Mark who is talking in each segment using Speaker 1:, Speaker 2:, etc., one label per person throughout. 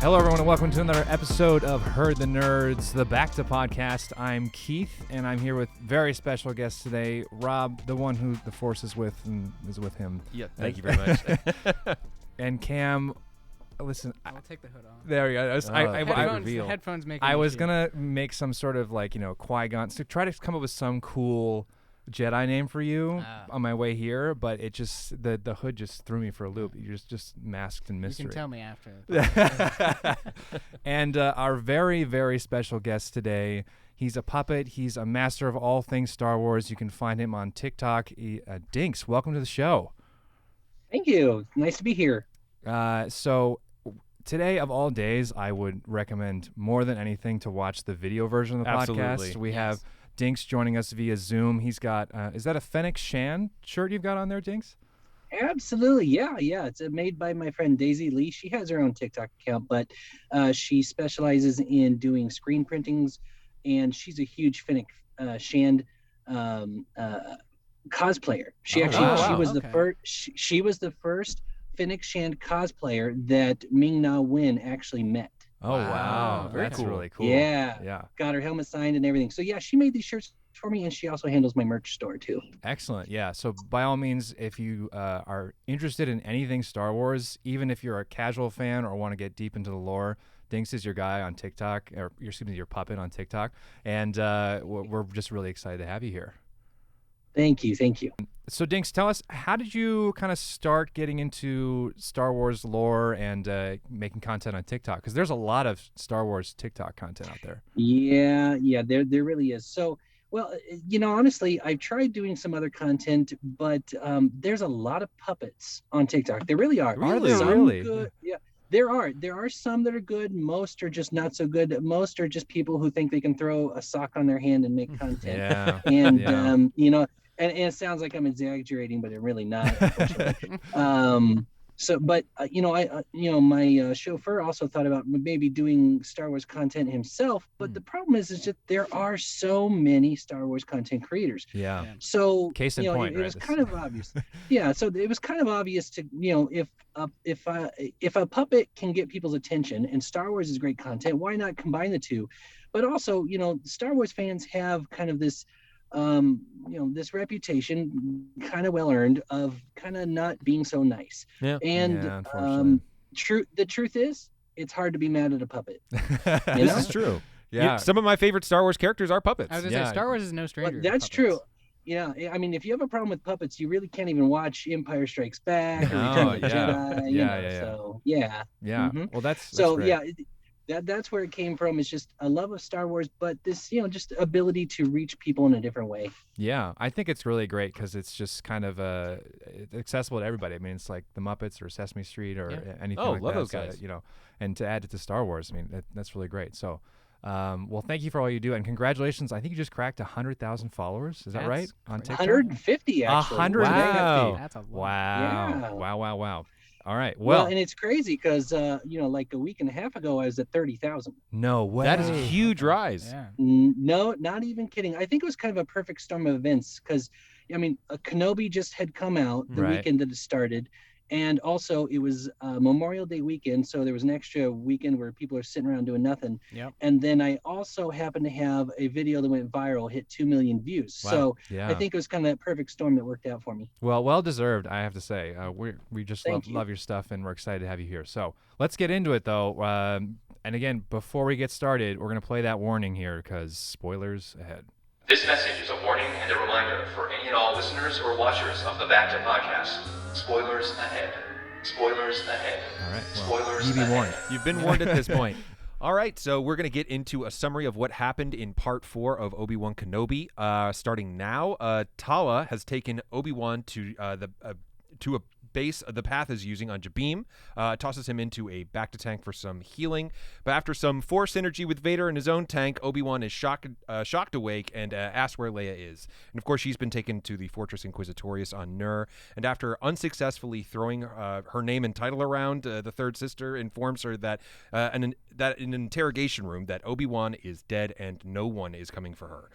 Speaker 1: Hello, everyone, and welcome to another episode of Herd the Nerds, the Bacta podcast. I'm Keith, and I'm here with very special guests today. Rob, the one who the Force is with and is with him.
Speaker 2: Yeah, thank you very much.
Speaker 1: And Cam, listen.
Speaker 3: I'll take the hood off.
Speaker 1: There we go.
Speaker 3: Headphones make
Speaker 1: I was going to make some sort of Qui-Gon, to try to come up with some cool Jedi name for you on my way here, but it just the hood just threw me for a loop. You're just masked in mystery.
Speaker 3: You can tell me after.
Speaker 1: And our very, very special guest today, he's a puppet. He's a master of all things Star Wars. You can find him on TikTok. Dinx, welcome to the show.
Speaker 4: Thank you. Nice to be here.
Speaker 1: So today, of all days, I would recommend more than anything to watch the video version of the podcast. We have Dinx joining us via Zoom. He's got, is that a Fennec Shan shirt you've got on there, Dinx?
Speaker 4: Absolutely. Yeah. It's made by my friend Daisy Lee. She has her own TikTok account, but she specializes in doing screen printings, and she's a huge Fennec Shan cosplayer. She was the first. She was the first Fennec Shan cosplayer that Ming-Na Wen actually met.
Speaker 1: Oh, wow. That's
Speaker 2: cool.
Speaker 1: really cool.
Speaker 4: Yeah. Got her helmet signed and everything. So, yeah, she made these shirts for me, and she also handles my merch store, too.
Speaker 1: Excellent. Yeah. So, by all means, if you are interested in anything Star Wars, even if you're a casual fan or want to get deep into the lore, Dinx is your guy on TikTok, or your puppet on TikTok. And we're just really excited to have you here.
Speaker 4: Thank you.
Speaker 1: So, Dinx, tell us, how did you kind of start getting into Star Wars lore and making content on TikTok? Because there's a lot of Star Wars TikTok content out there.
Speaker 4: Yeah, there really is. So, well, honestly, I've tried doing some other content, but there's a lot of puppets on TikTok. There really are.
Speaker 1: Really?
Speaker 4: Good, yeah. There are some that are good. Most are just not so good. Most are just people who think they can throw a sock on their hand and make content.
Speaker 1: Yeah.
Speaker 4: And and it sounds like I'm exaggerating, but I'm really not. My chauffeur also thought about maybe doing Star Wars content himself, but the problem is that there are so many Star Wars content creators.
Speaker 1: Yeah.
Speaker 4: So
Speaker 1: case in point,
Speaker 4: it was kind of obvious. Yeah. So it was kind of obvious to if a puppet can get people's attention and Star Wars is great content, why not combine the two? But also, Star Wars fans have kind of this this reputation, kind of well earned, of kind of not being so nice.
Speaker 1: Yeah.
Speaker 4: And the truth is, it's hard to be mad at a puppet.
Speaker 2: This is true.
Speaker 1: Yeah.
Speaker 2: Some of my favorite Star Wars characters are puppets.
Speaker 3: I was gonna say, Star Wars is no stranger.
Speaker 4: That's true. Yeah, I mean, if you have a problem with puppets, you really can't even watch Empire Strikes Back or Return of the Jedi. So yeah.
Speaker 1: Mm-hmm. Well, that's
Speaker 4: so
Speaker 1: great.
Speaker 4: That's where it came from. It's just a love of Star Wars, but this, just ability to reach people in a different way.
Speaker 1: Yeah, I think it's really great because it's just kind of accessible to everybody. I mean, it's like the Muppets or Sesame Street or anything like that.
Speaker 2: Love those guys.
Speaker 1: And to add it to Star Wars, I mean, that's really great. So, well, thank you for all you do, and congratulations. I think you just cracked 100,000 followers. Is that right? On TikTok?
Speaker 4: 150, actually.
Speaker 1: 150.
Speaker 2: Wow.
Speaker 3: That's a lot.
Speaker 1: Wow.
Speaker 4: Yeah.
Speaker 1: Wow. All right. Well,
Speaker 4: and it's crazy because like a week and a half ago, I was at 30,000.
Speaker 1: No way.
Speaker 2: That is a huge rise.
Speaker 3: Yeah.
Speaker 4: No, not even kidding. I think it was kind of a perfect storm of events because, I mean, Kenobi just had come out the weekend that it started. And also, it was Memorial Day weekend, so there was an extra weekend where people are sitting around doing nothing.
Speaker 3: Yep.
Speaker 4: And then I also happened to have a video that went viral, hit 2 million views.
Speaker 1: Wow.
Speaker 4: So
Speaker 1: Yeah.
Speaker 4: I think it was kind of that perfect storm that worked out for me.
Speaker 1: Well deserved, I have to say. We just
Speaker 4: Thank you.
Speaker 1: love your stuff, and we're excited to have you here. So let's get into it, though. And again, before we get started, we're going to play that warning here because spoilers ahead.
Speaker 5: This message is a warning and a reminder for any and all listeners or watchers of the Bacta podcast. Spoilers ahead. Spoilers ahead.
Speaker 1: All right. Well,
Speaker 5: Spoilers
Speaker 1: you be
Speaker 5: ahead.
Speaker 1: warned.
Speaker 2: You've been warned at this point. All right, so we're going to get into a summary of what happened in Part 4 of Obi-Wan Kenobi. Starting now, Tala has taken Obi-Wan to a base the Path is using on Jabim, tosses him into a Bacta tank for some healing. But after some Force synergy with Vader in his own tank, Obi-Wan is shocked awake and asks where Leia is. And of course, she's been taken to the Fortress Inquisitorius on Nur. And after unsuccessfully throwing her name and title around, the third sister informs her that in an interrogation room that Obi-Wan is dead and no one is coming for her.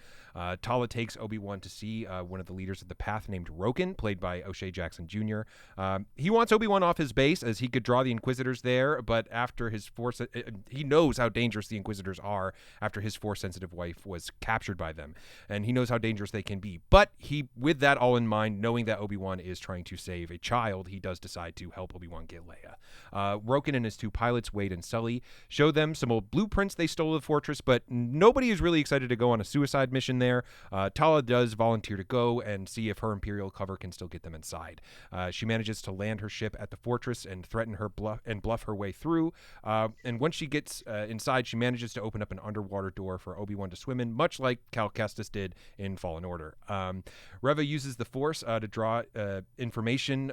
Speaker 2: Tala takes Obi-Wan to see one of the leaders of the Path named Roken, played by O'Shea Jackson Jr. He wants Obi-Wan off his base as he could draw the Inquisitors there, but after his Force, he knows how dangerous the Inquisitors are after his Force-sensitive wife was captured by them, and he knows how dangerous they can be. But with that all in mind, knowing that Obi-Wan is trying to save a child, he does decide to help Obi-Wan get Leia. Roken and his two pilots, Wade and Sully, show them some old blueprints they stole of the fortress, but nobody is really excited to go on a suicide mission there. Tala does volunteer to go and see if her Imperial cover can still get them inside. She manages to land her ship at the fortress and threaten her bluff her way through. And once she gets inside, she manages to open up an underwater door for Obi-Wan to swim in, much like Cal Kestis did in Fallen Order. Reva uses the Force to draw information,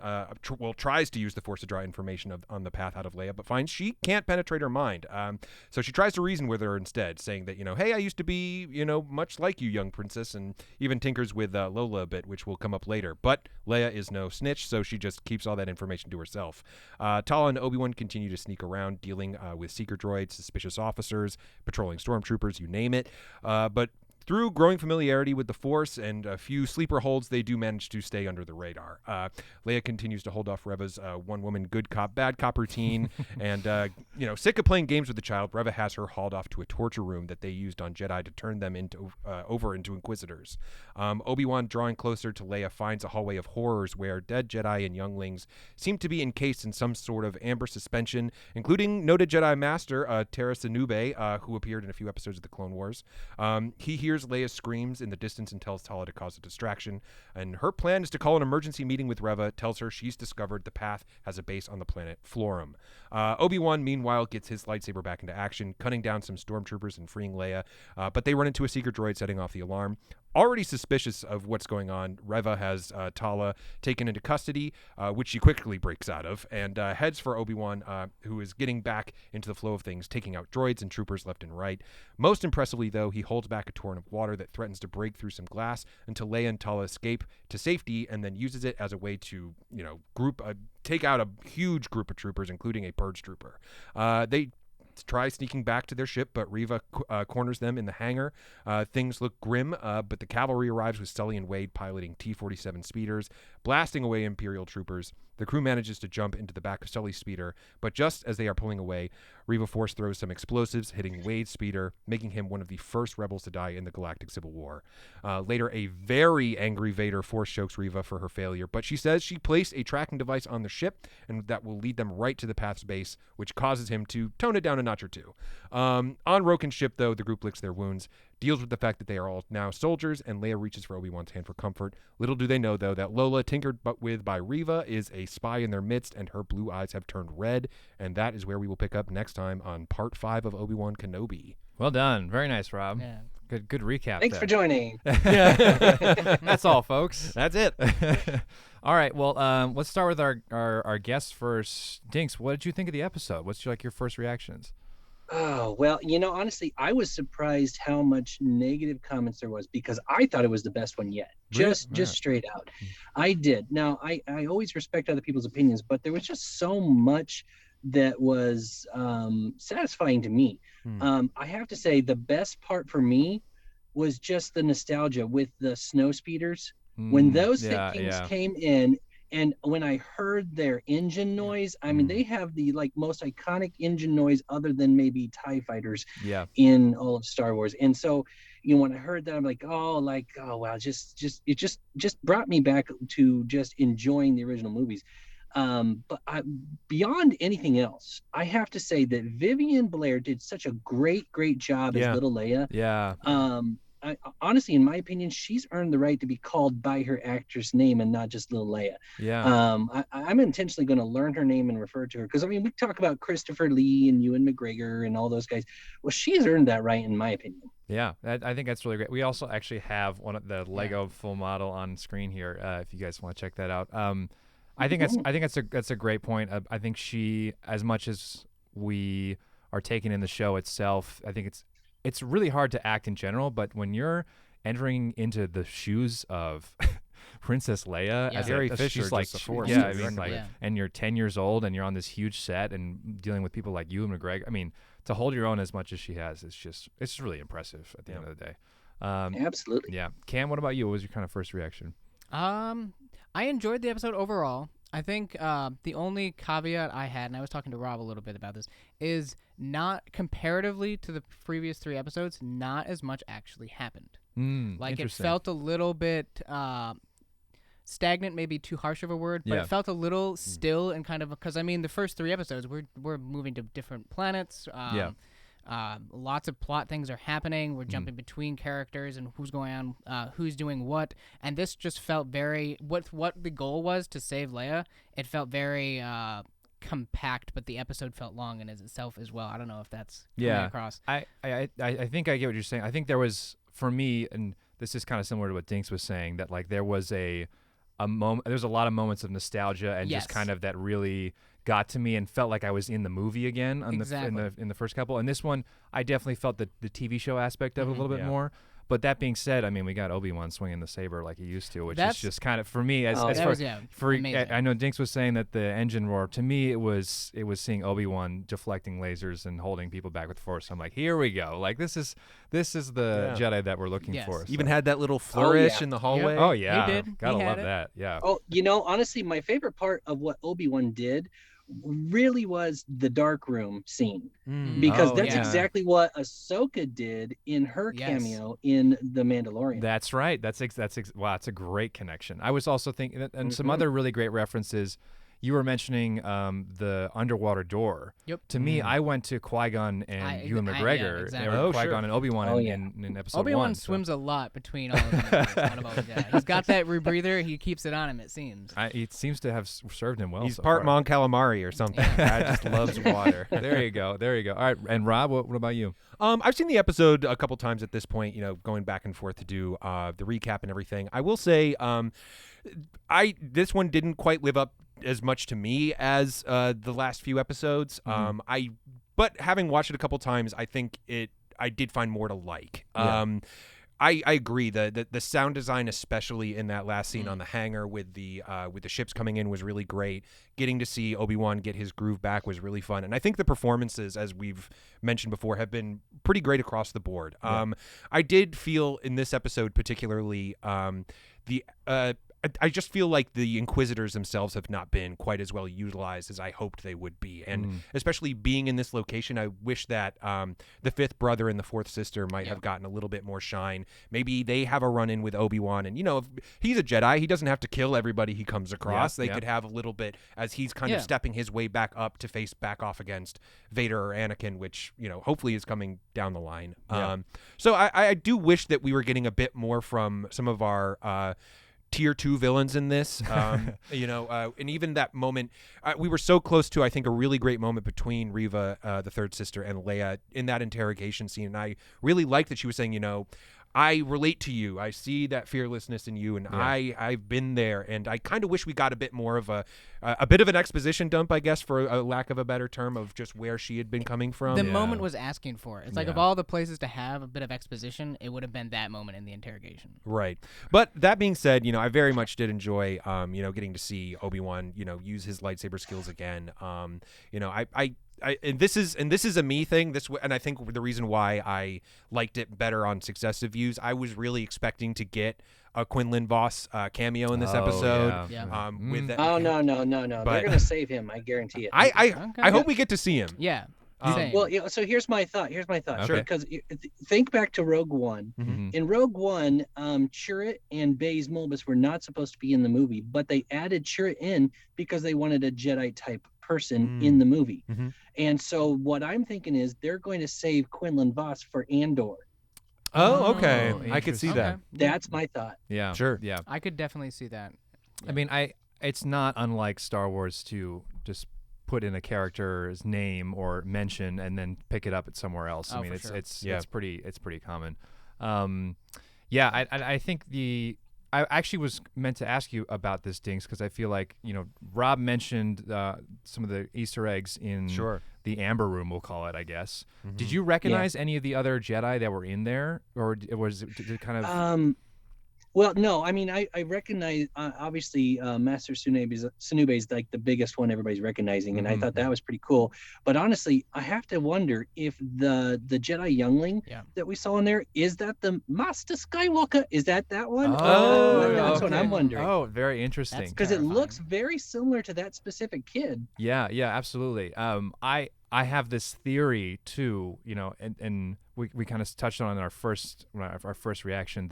Speaker 2: tries to use the Force to draw information on the path out of Leia, but finds she can't penetrate her mind. So she tries to reason with her instead, saying that, hey, I used to be, much like you, young princess, and even tinkers with Lola a bit, which will come up later. But Leia is no snitch, so she just keeps all that information to herself. Tala and Obi-Wan continue to sneak around, dealing with seeker droids, suspicious officers, patrolling stormtroopers, you name it. But through growing familiarity with the Force and a few sleeper holds, they do manage to stay under the radar. Leia continues to hold off Reva's one-woman good cop, bad cop routine. And, sick of playing games with the child, Reva has her hauled off to a torture room that they used on Jedi to turn them over into Inquisitors. Obi-Wan, drawing closer to Leia, finds a hallway of horrors where dead Jedi and younglings seem to be encased in some sort of amber suspension, including noted Jedi Master Tara Sinube, who appeared in a few episodes of the Clone Wars. He hears Leia's screams in the distance and tells Tala to cause a distraction, and her plan is to call an emergency meeting with Reva, tells her she's discovered the path has a base on the planet Florum. Obi-Wan, meanwhile, gets his lightsaber back into action, cutting down some stormtroopers and freeing Leia, but they run into a seeker droid setting off the alarm. Already suspicious of what's going on, Reva has Tala taken into custody, which she quickly breaks out of, and heads for Obi-Wan, who is getting back into the flow of things, taking out droids and troopers left and right. Most impressively, though, he holds back a torrent of water that threatens to break through some glass until Leia and Tala escape to safety, and then uses it as a way to, take out a huge group of troopers, including a purge trooper. They try sneaking back to their ship, but Reva corners them in the hangar. Things look grim, but the cavalry arrives with Sully and Wade piloting T-47 speeders, blasting away Imperial troopers. The crew manages to jump into the back of Sully's speeder, but just as they are pulling away, Reva Force throws some explosives, hitting Wade's speeder, making him one of the first rebels to die in the Galactic Civil War. Later, a very angry Vader Force chokes Reva for her failure, but she says she placed a tracking device on the ship, and that will lead them right to the Path's base, which causes him to tone it down a notch or two. On Roken's ship, though, the group licks their wounds, deals with the fact that they are all now soldiers, and Leia reaches for Obi-Wan's hand for comfort. Little do they know, though, that Lola, tinkered with by Reva, is a spy in their midst, and her blue eyes have turned red, and that is where we will pick up next time on Part 5 of Obi-Wan Kenobi.
Speaker 1: Well done. Very nice, Rob.
Speaker 3: Yeah.
Speaker 1: Good recap.
Speaker 4: Thanks for joining.
Speaker 1: That's all, folks.
Speaker 2: That's it.
Speaker 1: All right. Well, let's start with our guests first. Dinx, what did you think of the episode? What's your first reactions?
Speaker 4: Oh, well, honestly, I was surprised how much negative comments there was, because I thought it was the best one yet. Just straight out. I did. Now, I always respect other people's opinions, but there was just so much that was satisfying to me. I have to say the best part for me was just the nostalgia with the snow speeders. When those things came in, and when I heard their engine noise, I mean, they have the most iconic engine noise other than maybe TIE fighters in all of Star Wars. And so, when I heard that, I'm like, oh wow, it just brought me back to just enjoying the original movies. But beyond anything else, I have to say that Vivian Blair did such a great job as Little Leia.
Speaker 1: Yeah.
Speaker 4: Honestly, in my opinion, she's earned the right to be called by her actress name and not just Little Leia.
Speaker 1: Yeah.
Speaker 4: I'm intentionally going to learn her name and refer to her, because we talk about Christopher Lee and Ewan McGregor and all those guys. Well, she's earned that right, in my opinion.
Speaker 1: Yeah, I think that's really great. We also actually have one of the Lego full model on screen here, if you guys want to check that out. I think that's a great point. I think she, as much as we are taking in the show itself, I think it's really hard to act in general, but when you're entering into the shoes of Princess Leia,
Speaker 2: as Carrie Fisher,
Speaker 1: she's like, and you're 10 years old and you're on this huge set and dealing with people like Ewan McGregor. I mean, to hold your own as much as she has, it's really impressive at the end of the day.
Speaker 4: Absolutely.
Speaker 1: Yeah. Cam, what about you? What was your kind of first reaction?
Speaker 3: I enjoyed the episode overall. I think the only caveat I had, and I was talking to Rob a little bit about this, is not comparatively to the previous 3 episodes, not as much actually happened. Like it felt a little bit stagnant, maybe too harsh of a word, but it felt a little still and kind of, because I mean the first 3 episodes we're moving to different planets. Lots of plot things are happening. We're jumping between characters and who's going on, who's doing what. And this just felt very, what the goal was to save Leia, it felt very compact, but the episode felt long in itself as well. I don't know if that's coming across.
Speaker 1: I think I get what you're saying. I think there was, for me, and this is kind of similar to what Dinx was saying, that like there was a moment, there's a lot of moments of nostalgia and just kind of that really got to me and felt like I was in the movie again on in the first couple. And this one, I definitely felt the TV show aspect of it a little bit more. But that being said, I mean, we got Obi-Wan swinging the saber like he used to, which is just kind of, for me, as far as I know Dinx was saying that the engine roar, to me it was seeing Obi-Wan deflecting lasers and holding people back with the Force. I'm like, here we go. Like this is the Jedi that we're looking for. So.
Speaker 2: Even had that little flourish in the hallway.
Speaker 1: Yep. Oh yeah.
Speaker 3: He did.
Speaker 1: Gotta love that. Yeah.
Speaker 4: Oh, honestly, my favorite part of what Obi-Wan did really was the dark room scene, because that's exactly what Ahsoka did in her cameo in The Mandalorian.
Speaker 1: That's right. That's wow, it's a great connection. I was also thinking, and some other really great references. You were mentioning the underwater door. Yep. To me, I went to Qui-Gon and Ewan McGregor.
Speaker 3: Exactly.
Speaker 1: Qui-Gon and Obi-Wan in episode 1.
Speaker 3: Obi-Wan swims a lot between all of them. He's got that rebreather. He keeps it on him, it seems.
Speaker 1: It seems to have served him well.
Speaker 2: He's
Speaker 1: so
Speaker 2: part
Speaker 1: far.
Speaker 2: Mon Calamari or something. Guy just loves water.
Speaker 1: There you go. All right. And Rob, what about you?
Speaker 2: I've seen the episode a couple times at this point, going back and forth to do the recap and everything. I will say this one didn't quite live up as much to me as the last few episodes. But having watched it a couple times, I think I did find more to like. I agree. The sound design, especially in that last scene on the hangar with the ships coming in, was really great. Getting to see Obi-Wan get his groove back was really fun. And I think the performances, as we've mentioned before, have been pretty great across the board. I did feel in this episode particularly I just feel like the Inquisitors themselves have not been quite as well utilized as I hoped they would be. And especially being in this location, I wish that the 5th brother and the 4th sister might have gotten a little bit more shine. Maybe they have a run-in with Obi-Wan. And, if he's a Jedi, he doesn't have to kill everybody he comes across. They could have a little bit as he's kind of stepping his way back up to face back off against Vader or Anakin, which, hopefully is coming down the line. So I do wish that we were getting a bit more from some of our tier 2 villains in this, and even that moment, we were so close to, I think, a really great moment between Reva, the 3rd sister, and Leia in that interrogation scene. And I really liked that she was saying, I relate to you. I see that fearlessness in you, and I've been there. And I kind of wish we got a bit more of a bit of an exposition dump, I guess, for a lack of a better term, of just where she had been coming from.
Speaker 3: The moment was asking for it. It's like of all the places to have a bit of exposition, it would have been that moment in the interrogation.
Speaker 2: Right. But that being said, I very much did enjoy, getting to see Obi-Wan, use his lightsaber skills again. And this is a me thing. And I think the reason why I liked it better on successive views, I was really expecting to get a Quinlan Vos cameo in this episode. With that,
Speaker 4: no! They're gonna save him. I guarantee it.
Speaker 2: I hope we get to see him.
Speaker 3: Yeah.
Speaker 4: So here's my thought.
Speaker 1: Sure.
Speaker 4: Because think back to Rogue One. In Rogue One, Chirrut and Baze Mulbus were not supposed to be in the movie, but they added Chirrut in because they wanted a Jedi type person in the movie. And so what I'm thinking is they're going to save Quinlan Vos for Andor.
Speaker 2: Oh, okay. I could see that.
Speaker 4: That's my thought.
Speaker 1: Yeah.
Speaker 2: Sure.
Speaker 1: Yeah.
Speaker 3: I could definitely see that.
Speaker 1: I mean, it's not unlike Star Wars to just put in a character's name or mention and then pick it up at somewhere else. I mean, it's pretty common. I think I actually was meant to ask you about this, Dinx, because I feel like, Rob mentioned some of the Easter eggs in the Amber Room, we'll call it, I guess. Did you recognize any of the other Jedi that were in there, or did it kind of?
Speaker 4: Well, no, I mean, I recognize obviously Master Sunube is like the biggest one everybody's recognizing, and I thought that was pretty cool. But honestly, I have to wonder if the Jedi youngling that we saw in there, is that the Master Skywalker? Is that one?
Speaker 1: Oh,
Speaker 4: That's
Speaker 1: okay.
Speaker 4: what I'm wondering.
Speaker 1: Oh, very interesting.
Speaker 4: Because it looks very similar to that specific kid.
Speaker 1: Yeah, absolutely. I have this theory too, and we kind of touched on it in our first reaction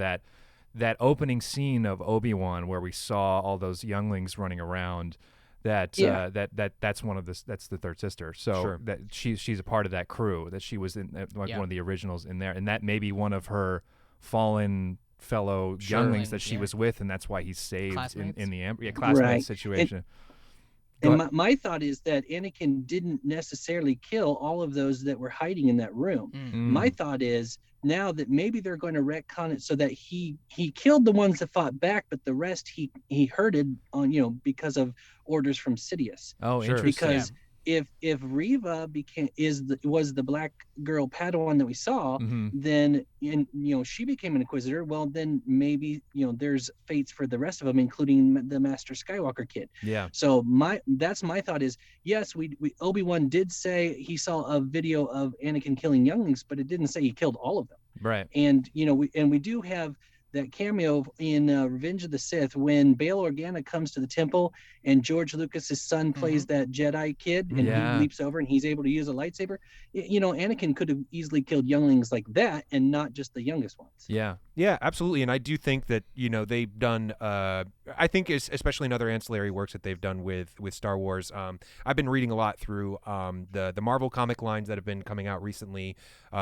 Speaker 1: that opening scene of Obi-Wan where we saw all those younglings running around, that's one of that's the third sister. So that she's a part of that crew, that she was in one of the originals in there, and that may be one of her fallen fellow younglings that she was with, and that's why he's saved in the classmate situation.
Speaker 4: And my thought is that Anakin didn't necessarily kill all of those that were hiding in that room. My thought is now that maybe they're going to retcon it so that he killed the ones that fought back, but the rest he herded on, because of orders from Sidious.
Speaker 1: Oh, interesting.
Speaker 4: Because if Reva was the black girl Padawan that we saw, then she became an Inquisitor. Well, then maybe there's fates for the rest of them, including the Master Skywalker kid.
Speaker 1: Yeah.
Speaker 4: So that's my thought is, yes, we Obi-Wan did say he saw a video of Anakin killing younglings, but it didn't say he killed all of them.
Speaker 1: Right.
Speaker 4: And we do have that cameo in Revenge of the Sith when Bail Organa comes to the temple and George Lucas's son plays that Jedi kid, and he leaps over and he's able to use a lightsaber. Anakin could have easily killed younglings like that and not just the youngest ones.
Speaker 2: Yeah, absolutely. And I do think that they've done I think especially in other ancillary works that they've done with Star Wars. I've been reading a lot through the Marvel comic lines that have been coming out recently,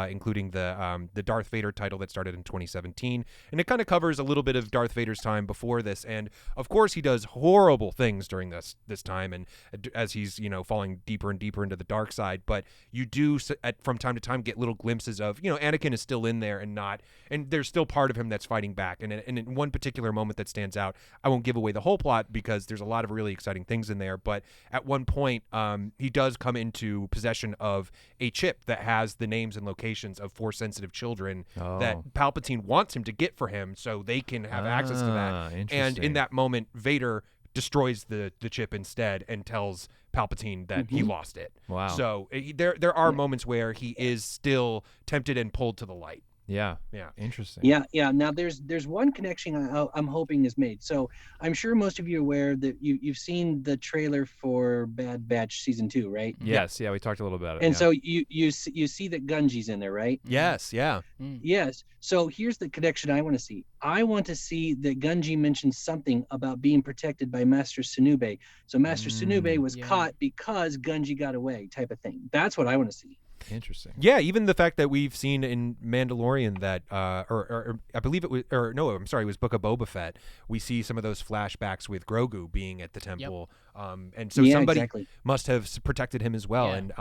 Speaker 2: including the Darth Vader title that started in 2017, and it kind of covers a little bit of Darth Vader's time before this. And of course, he does horrible things during this time, and as he's falling deeper and deeper into the dark side. But you do from time to time get little glimpses of Anakin is still in there and there's still part of him that's fighting back. And in one particular moment that stands out, I won't give away the whole plot because there's a lot of really exciting things in there. But at one point, he does come into possession of a chip that has the names and locations of Force-sensitive children that Palpatine wants him to get for him so they can have access to that. And in that moment, Vader destroys the chip instead and tells Palpatine that he lost it.
Speaker 1: Wow.
Speaker 2: So there are moments where he is still tempted and pulled to the light.
Speaker 1: Yeah. Interesting.
Speaker 4: Yeah. Now there's one connection I'm hoping is made. So I'm sure most of you are aware that you've seen the trailer for Bad Batch season 2, right?
Speaker 1: Yes. Yeah. We talked a little about it.
Speaker 4: And so you see that Gunji's in there, right?
Speaker 2: Yes. Yeah.
Speaker 4: Yes. So here's the connection I want to see. I want to see that Gunji mentions something about being protected by Master Sunube. So Master Sunube was caught because Gunji got away, type of thing. That's what I want to see.
Speaker 1: Interesting.
Speaker 2: Yeah, even the fact that we've seen in Mandalorian that, or I believe it was, or no, I'm sorry, it was Book of Boba Fett. We see some of those flashbacks with Grogu being at the temple, and so somebody must have protected him as well. And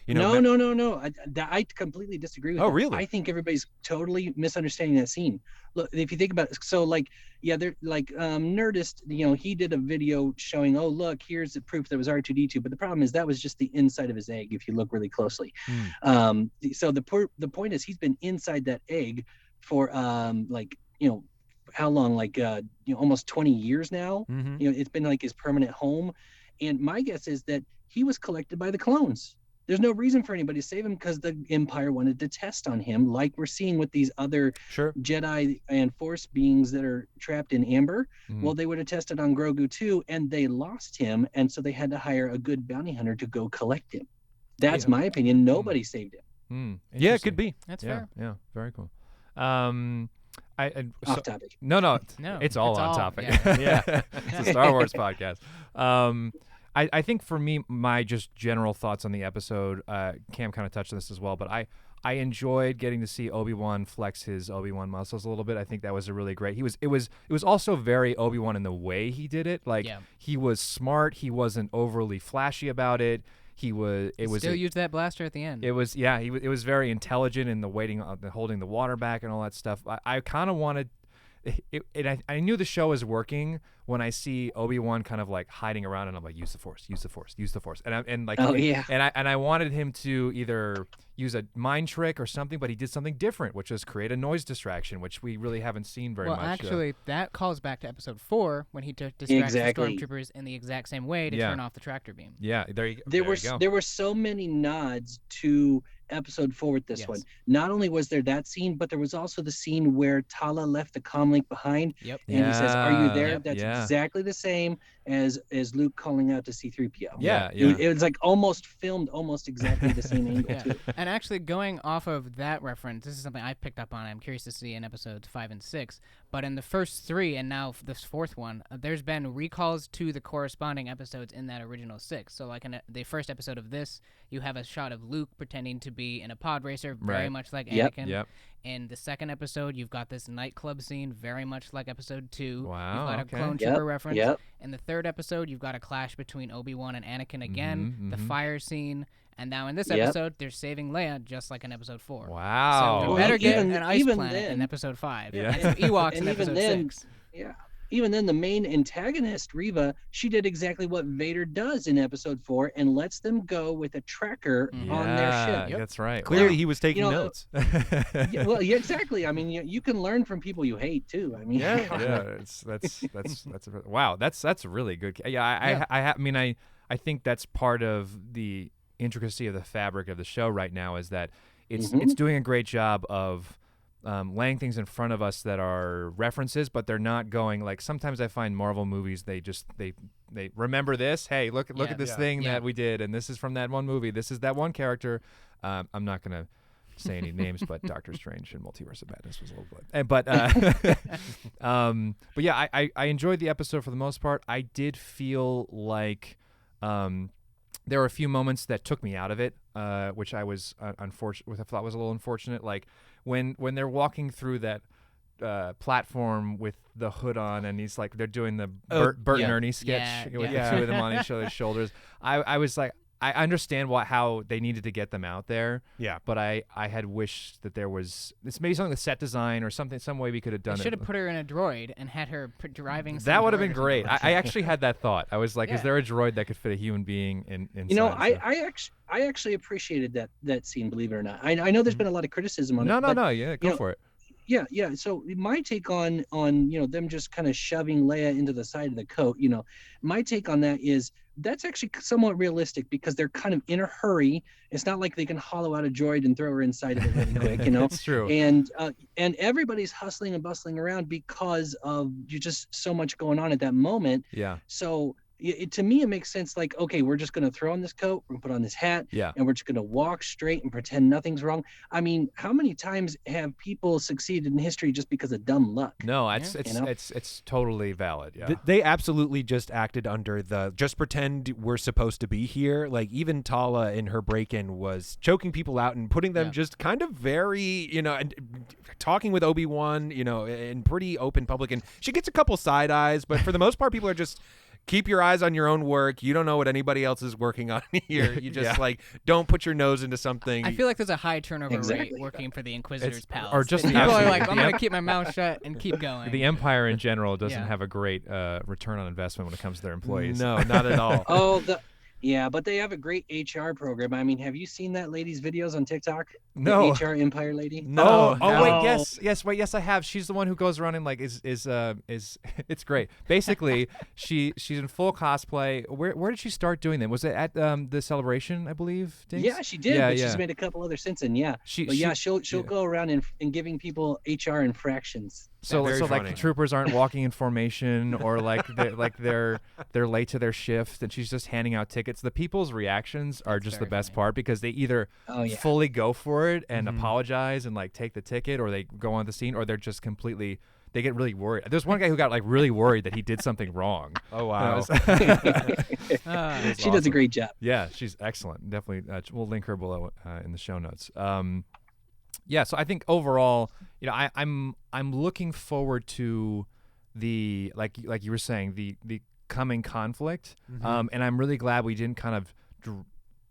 Speaker 4: No. I completely disagree with that.
Speaker 2: Really?
Speaker 4: I think everybody's totally misunderstanding that scene. Look, if you think about it, so they're like Nerdist, he did a video showing, oh look, here's the proof that was R2D2, but the problem is that was just the inside of his egg if you look really closely. So the point is he's been inside that egg for how long, almost 20 years now. It's been like his permanent home, and my guess is that he was collected by the clones. There's no reason for anybody to save him because the Empire wanted to test on him, like we're seeing with these other Jedi and Force beings that are trapped in amber. Well, they would have tested on Grogu too, and they lost him, and so they had to hire a good bounty hunter to go collect him. That's my opinion. Nobody saved him.
Speaker 2: Yeah, it could be.
Speaker 3: That's fair.
Speaker 1: Yeah, very cool.
Speaker 4: Off topic.
Speaker 1: No, it's all on topic. Yeah. It's a Star Wars podcast. I think for me, my just general thoughts on the episode, Cam kind of touched on this as well, but I enjoyed getting to see Obi-Wan flex his Obi-Wan muscles a little bit. I think that was a really great. It was also very Obi-Wan in the way he did it. He was smart. He wasn't overly flashy about it. Still used that blaster at the end. It was very intelligent in the holding the water back and all that stuff. I kind of wanted. I knew the show was working when I see Obi-Wan kind of like hiding around, and I'm like, use the Force, and I wanted him to either use a mind trick or something, but he did something different, which was create a noise distraction, which we really haven't seen very much.
Speaker 3: Well, actually, that calls back to episode 4 when he distracts
Speaker 4: Exactly.
Speaker 3: the stormtroopers in the exact same way to
Speaker 1: Yeah.
Speaker 3: turn off the tractor beam.
Speaker 1: Yeah, there you go.
Speaker 4: There were so many nods to episode 4 with this
Speaker 3: Yes.
Speaker 4: one. Not only was there that scene, but there was also the scene where Tala left the comlink behind,
Speaker 3: Yep.
Speaker 4: and he says, "Are you there?"
Speaker 1: Yep.
Speaker 4: That's
Speaker 1: Yeah.
Speaker 4: exactly the same as Luke calling out to C-3PO.
Speaker 1: Yeah,
Speaker 4: It was like almost filmed almost exactly the same angle
Speaker 3: Yeah.
Speaker 4: too.
Speaker 3: And actually, going off of that reference, this is something I picked up on. I'm curious to see in episodes 5 and 6. But in the first 3, and now this 4th one, there's been recalls to the corresponding episodes in that original 6. So, like in the first episode of this, you have a shot of Luke pretending to be in a pod racer, very
Speaker 1: Right.
Speaker 3: much like
Speaker 4: Yep.
Speaker 3: Anakin.
Speaker 1: Yep.
Speaker 3: In the second episode, you've got this nightclub scene, very much like episode 2.
Speaker 1: Wow,
Speaker 3: You've got
Speaker 1: okay.
Speaker 3: a clone
Speaker 4: Yep,
Speaker 3: trooper reference.
Speaker 4: yep.
Speaker 3: In the third episode, you've got a clash between Obi-Wan and Anakin again,
Speaker 1: Mhm,
Speaker 3: the
Speaker 1: mhm.
Speaker 3: fire scene, and now in this
Speaker 4: Yep.
Speaker 3: episode, they're saving Leia just like in episode 4.
Speaker 1: Wow.
Speaker 3: So we
Speaker 4: Well,
Speaker 3: better get
Speaker 4: even-
Speaker 3: an ice
Speaker 4: even
Speaker 3: planet in
Speaker 4: then-
Speaker 3: episode 5.
Speaker 1: Yeah.
Speaker 3: And some Ewoks in
Speaker 4: And even
Speaker 3: episode
Speaker 4: then-
Speaker 3: 6.
Speaker 4: Yeah. Even then, the main antagonist, Reva, she did exactly what Vader does in episode 4 and lets them go with a tracker on their
Speaker 1: Yeah,
Speaker 4: ship.
Speaker 1: that's right.
Speaker 2: Clearly, he was taking
Speaker 4: know,
Speaker 2: notes.
Speaker 4: Yeah, well, yeah, exactly. I mean, you can learn from people you hate too. I mean,
Speaker 1: yeah, wow. That's really good. Yeah, I mean, I think that's part of the intricacy of the fabric of the show right now is that it's doing a great job of laying things in front of us that are references, but they're not going like sometimes I find Marvel movies they remember this. Hey, look at this thing that we did, and this is from that one movie. This is that one character. I'm not gonna say any names, but Doctor Strange and Multiverse of Madness was a little bit. But yeah, I enjoyed the episode for the most part. I did feel like there were a few moments that took me out of it, which I was unfortunate. I thought was a little unfortunate. Like when they're walking through that platform with the hood on, and he's like they're doing the Bert and Ernie sketch with the two of them on each other's shoulders. I was like, I understand how they needed to get them out there.
Speaker 2: Yeah.
Speaker 1: But I had wished that there was this maybe something with set design or something, some way we could have done
Speaker 3: They
Speaker 1: it.
Speaker 3: should have put her in a droid and had her driving. some
Speaker 1: That would have
Speaker 3: droid
Speaker 1: been
Speaker 3: or
Speaker 1: great.
Speaker 3: something.
Speaker 1: I actually had that thought. I was like, is
Speaker 3: Yeah.
Speaker 1: there a droid that could fit a human being inside?
Speaker 4: You know,
Speaker 1: So-
Speaker 4: I actually appreciated that scene. Believe it or not, I know there's been a lot of criticism on
Speaker 1: no,
Speaker 4: it.
Speaker 1: no,
Speaker 4: but,
Speaker 1: no. Yeah, go
Speaker 4: know,
Speaker 1: for it.
Speaker 4: Yeah. So my take on them just kind of shoving Leia into the side of the coat. My take on that is that's actually somewhat realistic because they're kind of in a hurry. It's not like they can hollow out a droid and throw her inside of it really quick.
Speaker 1: It's true.
Speaker 4: And everybody's hustling and bustling around because of just so much going on at that moment.
Speaker 1: Yeah.
Speaker 4: So to me, it makes sense. Like, okay, we're just going to throw on this coat, we're going to put on this hat,
Speaker 1: Yeah.
Speaker 4: and we're just going to walk straight and pretend nothing's wrong. I mean, how many times have people succeeded in history just because of dumb luck?
Speaker 1: No, it's
Speaker 4: You know?
Speaker 1: it's totally valid. Yeah.
Speaker 2: They absolutely just acted under the just pretend we're supposed to be here. Like even Tala in her break-in was choking people out and putting them just kind of very, and talking with Obi-Wan, in pretty open public. And she gets a couple side eyes, but for the most part, people are just keep your eyes on your own work. You don't know what anybody else is working on here. You just don't put your nose into something.
Speaker 3: I feel like there's a high turnover
Speaker 4: Exactly.
Speaker 3: rate working for the Inquisitor's palace.
Speaker 1: or just
Speaker 3: people are
Speaker 1: absolutely.
Speaker 3: like, I'm going to keep my mouth shut and keep going.
Speaker 1: The Empire in general doesn't
Speaker 3: Yeah.
Speaker 1: have a great return on investment when it comes to their employees.
Speaker 2: No, not at all.
Speaker 4: Oh, yeah, but they have a great HR program. I mean, have you seen that lady's videos on TikTok?
Speaker 1: No.
Speaker 4: The HR Empire lady.
Speaker 2: No.
Speaker 1: Oh, wait,
Speaker 4: No.
Speaker 1: yes, I have. She's the one who goes around and like is it's great. Basically, she's in full cosplay. Where did she start doing that? Was it at the celebration, I believe? Dinx?
Speaker 4: Yeah, she did.
Speaker 1: Yeah,
Speaker 4: but
Speaker 1: yeah.
Speaker 4: she's made a couple other since then. Yeah,
Speaker 1: She-
Speaker 4: but yeah,
Speaker 1: she-
Speaker 4: she'll
Speaker 1: yeah.
Speaker 4: go around and giving people HR infractions.
Speaker 1: So
Speaker 2: Very
Speaker 1: like
Speaker 2: funny.
Speaker 1: the troopers aren't walking in formation, or they're late to their shift, and she's just handing out tickets. The people's reactions are just the
Speaker 3: very
Speaker 1: best
Speaker 3: funny.
Speaker 1: part because they either
Speaker 4: Oh yeah.
Speaker 1: fully go for it and apologize and like take the ticket, or they go on the scene, or they're just completely. They get really worried. There's one guy who got like really worried that he did something wrong.
Speaker 2: Oh,
Speaker 1: And
Speaker 2: wow.
Speaker 4: She does a great job.
Speaker 1: Yeah, she's excellent. Definitely, we'll link her below in the show notes. Yeah, so I think overall, I'm looking forward to the like you were saying the coming conflict, and I'm really glad we didn't kind of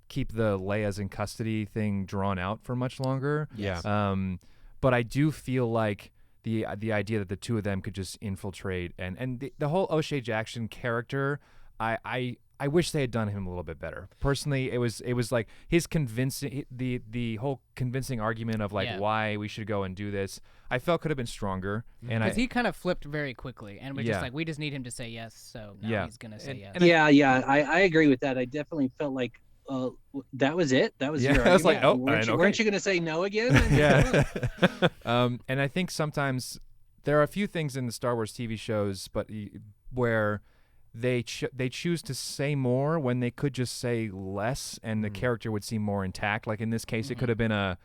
Speaker 1: keep the Leia's in custody thing drawn out for much longer.
Speaker 2: Yeah.
Speaker 1: But I do feel like the idea that the two of them could just infiltrate and the whole O'Shea Jackson character, I I wish they had done him a little bit better. Personally, it was like his convincing the whole convincing argument of like why we should go and do this. I felt could have been stronger, and
Speaker 3: because he kind of flipped very quickly, and we're just like, we just need him to say yes, so now he's gonna say yes.
Speaker 4: I agree with that. I definitely felt like that was it. That was your argument.
Speaker 1: I was like,
Speaker 4: weren't you going to say no again?
Speaker 1: And I think sometimes there are a few things in the Star Wars TV shows, but where they choose to say more when they could just say less, and the character would seem more intact. Like in this case, it could have been a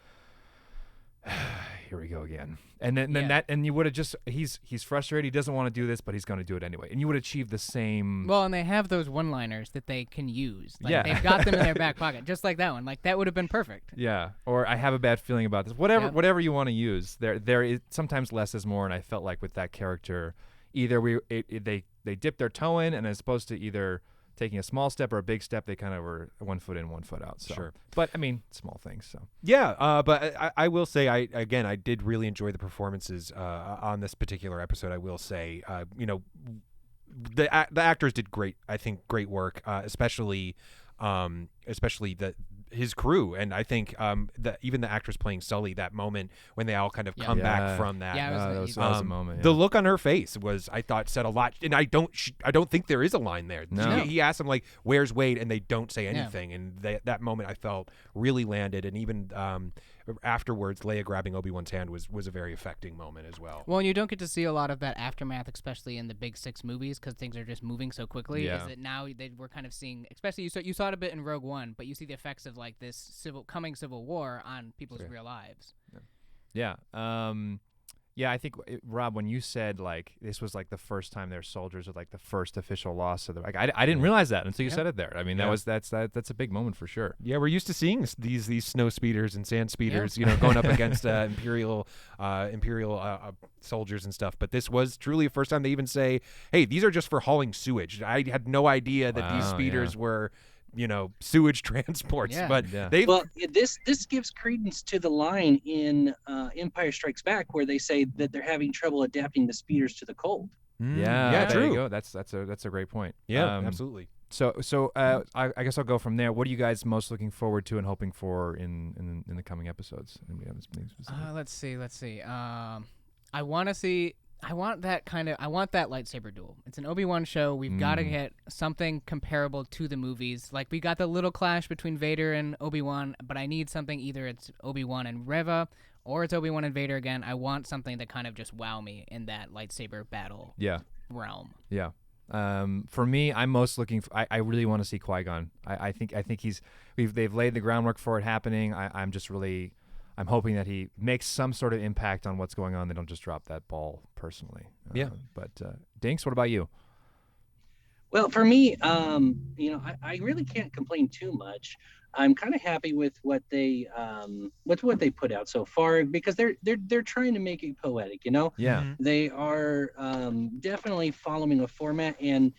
Speaker 1: here we go again. And then you would have just he's frustrated, he doesn't want to do this, but he's going to do it anyway. And you would achieve the same.
Speaker 3: Well, and they have those one-liners that they can use. Like, they've got them in their back pocket, just like that one. Like that would have been perfect.
Speaker 1: Yeah. Or I have a bad feeling about this. Whatever you want to use. There is sometimes less is more, and I felt like with that character, either they dipped their toe in, and as opposed to either taking a small step or a big step, they kind of were 1 foot in, 1 foot out. So.
Speaker 2: Sure.
Speaker 1: But, I mean, small things. So.
Speaker 2: Yeah, but I will say, I did really enjoy the performances on this particular episode. I will say, the actors did great. I think great work, especially his crew, and I think even the actress playing Sully, that moment when they all kind of come back from that.
Speaker 3: Yeah,
Speaker 1: that was a moment.
Speaker 2: The look on her face was, I thought, said a lot. And I don't think there is a line there.
Speaker 1: No.
Speaker 2: He asked him like, "Where's Wade?" and they don't say anything. And that moment I felt really landed. And even afterwards, Leia grabbing Obi-Wan's hand was a very affecting moment as well.
Speaker 3: Well, and you don't get to see a lot of that aftermath, especially in the big 6 movies, because things are just moving so quickly.
Speaker 1: Yeah.
Speaker 3: Is that now we're kind of seeing, especially you saw it a bit in Rogue One, but you see the effects of like this coming civil war on people's real lives.
Speaker 1: Yeah. I think Rob, when you said like this was like the first time their soldiers with like the first official loss of the, like I didn't realize that until you said it there. I mean, that's a big moment for sure.
Speaker 2: Yeah, we're used to seeing these snow speeders and sand speeders, going up against imperial soldiers and stuff. But this was truly the first time they even say, "Hey, these are just for hauling sewage." I had no idea that these speeders were, sewage transports. But
Speaker 4: this gives credence to the line in Empire Strikes Back where they say that they're having trouble adapting the speeders to the cold.
Speaker 1: Yeah,
Speaker 2: true.
Speaker 1: There you go. That's a great point.
Speaker 2: Yeah, absolutely.
Speaker 1: So I guess I'll go from there. What are you guys most looking forward to and hoping for in the coming episodes?
Speaker 3: Let's see. I want that lightsaber duel. It's an Obi-Wan show. We've got to get something comparable to the movies. Like, we got the little clash between Vader and Obi-Wan, but I need something, either it's Obi-Wan and Reva, or it's Obi-Wan and Vader again. I want something that kind of just wow me in that lightsaber battle realm.
Speaker 1: Yeah. For me, I'm most looking for, I really want to see Qui-Gon. I think they've laid the groundwork for it happening. I'm hoping that he makes some sort of impact on what's going on. They don't just drop that ball personally. But Dinx, what about you?
Speaker 4: Well, for me, I really can't complain too much. I'm kind of happy with what they put out so far, because they're trying to make it poetic.
Speaker 1: Yeah.
Speaker 4: They are definitely following a format, and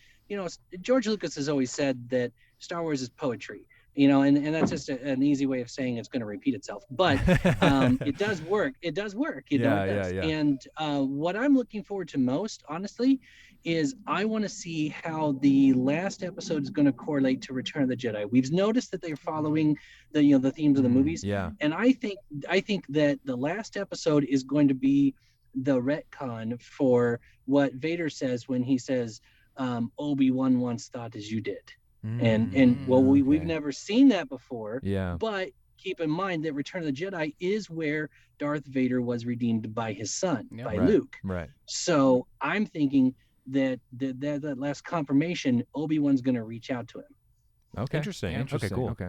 Speaker 4: George Lucas has always said that Star Wars is poetry. And that's just an easy way of saying it's going to repeat itself. But it does work. It does work. It does. Yeah. And what I'm looking forward to most, honestly, is I want to see how the last episode is going to correlate to Return of the Jedi. We've noticed that they're following the themes of the movies.
Speaker 1: Yeah.
Speaker 4: And I think that the last episode is going to be the retcon for what Vader says when he says, Obi-Wan once thought as you did. We've never seen that before.
Speaker 1: Yeah.
Speaker 4: But keep in mind that Return of the Jedi is where Darth Vader was redeemed by his son, by Luke. Right. So I'm thinking that last confirmation, Obi-Wan's going to reach out to him.
Speaker 1: Okay.
Speaker 2: Interesting.
Speaker 1: Okay, cool. Okay.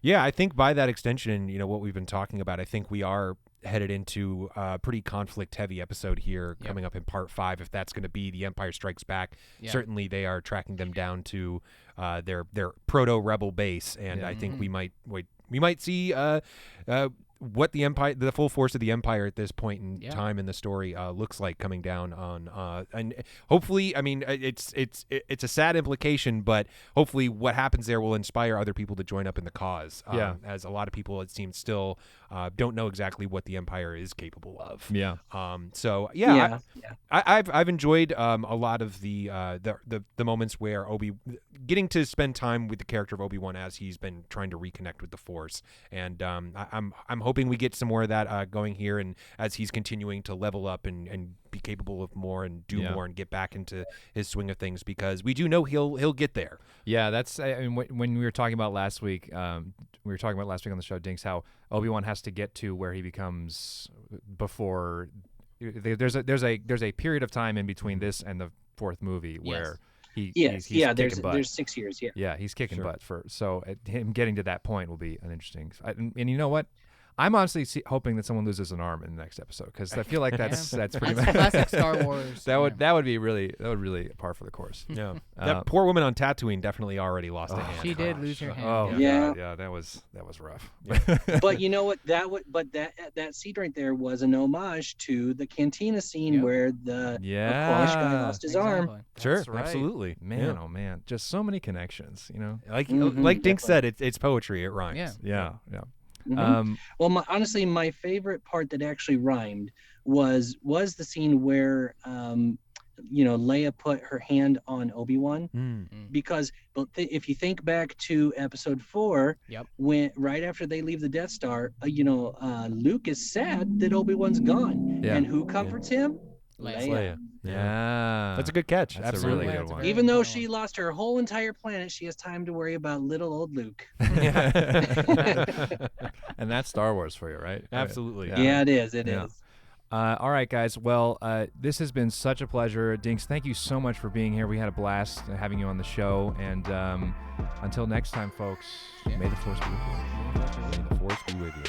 Speaker 2: Yeah, I think by that extension, what we've been talking about, I think we are headed into a pretty conflict-heavy episode here coming up in Part 5. If that's going to be The Empire Strikes Back, certainly they are tracking them down to their proto-rebel base, and I think we might see what the Empire, the full force of the Empire at this point in
Speaker 3: Yeah.
Speaker 2: time in the story looks like coming down on, and hopefully, I mean, it's a sad implication, but hopefully what happens there will inspire other people to join up in the cause. As a lot of people, it seems, still don't know exactly what the Empire is capable of.
Speaker 1: Yeah.
Speaker 2: So
Speaker 4: Yeah.
Speaker 2: I've enjoyed a lot of the moments where getting to spend time with the character of Obi-Wan as he's been trying to reconnect with the Force, and I'm hoping we get some more of that going here, and as he's continuing to level up and be capable of more and do more and get back into his swing of things, because we do know he'll get there.
Speaker 1: Yeah, that's. I mean, when we were talking about last week, on the show, Dinx, how Obi-Wan has to get to where he becomes before. There's a period of time in between this and the fourth movie where he's kicking butt.
Speaker 4: There's 6 years.
Speaker 1: Yeah, he's kicking butt so him getting to that point will be an interesting. And you know what? I'm honestly hoping that someone loses an arm in the next episode, because I feel like that's pretty much
Speaker 3: classic Star Wars.
Speaker 1: that would really par for the course.
Speaker 2: Yeah, that poor woman on Tatooine definitely already lost a hand.
Speaker 3: She did lose her hand.
Speaker 1: Oh
Speaker 4: yeah.
Speaker 1: God, yeah, that was rough.
Speaker 4: But you know what? That scene right there was an homage to the cantina scene where the Quash guy lost his arm.
Speaker 2: Sure,
Speaker 1: That's right.
Speaker 2: absolutely.
Speaker 1: Man, oh man, just so many connections. You know,
Speaker 2: Like Dinx said, it's poetry. It rhymes.
Speaker 1: Yeah.
Speaker 4: Mm-hmm. Well, honestly, my favorite part that actually rhymed was the scene where Leia put her hand on Obi-Wan, because if you think back to Episode 4, when right after they leave the Death Star, Luke is sad that Obi-Wan's gone, and who comforts him? Leia.
Speaker 1: Yeah,
Speaker 2: that's a good catch.
Speaker 1: That's
Speaker 2: Absolutely.
Speaker 1: a really good one.
Speaker 4: Even though she lost her whole entire planet, she has time to worry about little old Luke.
Speaker 1: And that's Star Wars for you, right?
Speaker 2: Absolutely.
Speaker 4: Yeah, it is. It is.
Speaker 1: All right, guys. Well, this has been such a pleasure. Dinx, thank you so much for being here. We had a blast having you on the show. And until next time, folks, may the Force be with you.
Speaker 2: May the Force be with you.